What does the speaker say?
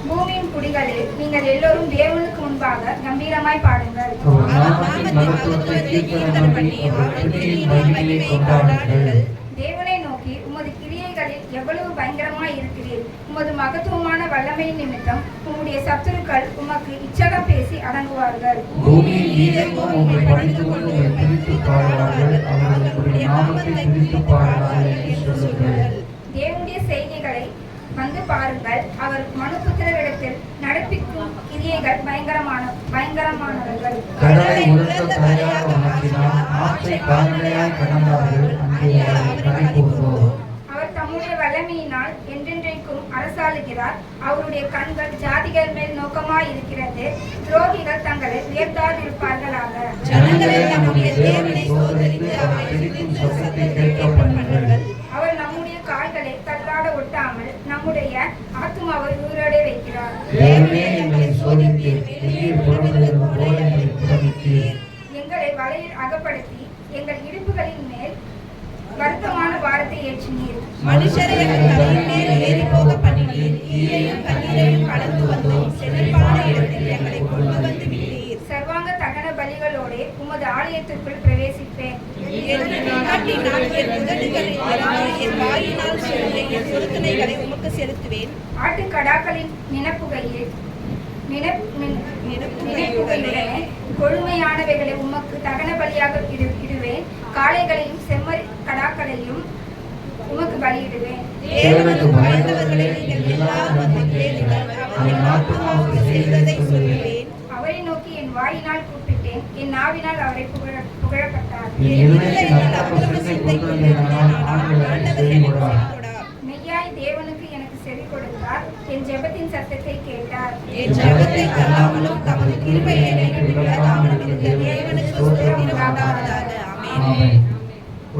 பூமியின் குடிகளே, நீங்கள் எல்லோரும் தேவனுக்கு முன்பாக கம்பீரமாய் பாடுங்கள். தேவனை நோக்கி, உமது கிரியைகளில் எவ்வளவு பயங்கரமாய் இருக்கிறீர். உமது மகத்துவமான வல்லமை நிமித்தம் உம்முடைய சத்துருக்கள் உமக்கு இச்சகம் பேசி அடங்குவார்கள். தேவனுடைய செய்கைகளை வந்து பாருங்கள். அவர் மனுபுத்திரரிடத்தில் நடப்பிக்கும் கிரியைகள் பயங்கரமானவர்கள். அவர் தம்முடைய வல்லமையினால் என்றென்றைக்கும் அரசாளுகிறார். அவருடைய கண்கள் ஜாதிகள் மேல் நோக்கமாய் இருக்கிறது. துரோகிகள் தங்களை உயர்த்தாதிருப்பார்களாக. அவர் நம்முடைய கால்களை தள்ளாட ஒட்டாமல் நம்முடைய ஆத்துமாவை உயிரோட வைக்கிறார். எங்களை வலையில் அகப்படுத்தி எங்கள் இடுப்புகளின் மேல் வருத்தமான பாரத்தை ஏற்றினீர். மனுஷரை ஏறி போக பண்ணினீர். கடந்து வந்தோம். செழிப்பான இடத்தில் எங்களை கொண்டு வந்து விட்டீர். சர்வாங்க தகன பலிகளோடு உமது ஆலயத்திற்குள் பிரவேசிப்பேன். செலுத்துவேன். ஆட்டுக்கடாக்களின் நினைப்புகையுடனே கொழுமையானவைகளை உமக்கு தகன பலியாக இடுவேன். காளைகளையும் செம்மறி கடாக்களையும் உமக்கு பலியிடுவேன். அவரை நோக்கி என் வாயினால் கூப்பிட்டேன். என் நாவினால் அவரை புகழப்பட்டார். மெய்யாய் தேவனுக்கு எனக்கு செவி கொடுத்தார். என் ஜெபத்தின் சத்தத்தை கேட்டார். என் ஜெபத்தை தள்ளாமலும் தமது கிருபையை எனக்கு விலகாமலும் இருந்த தேவனுக்கு ஸ்தோத்திரம் உண்டாவதாக. ஆமென்.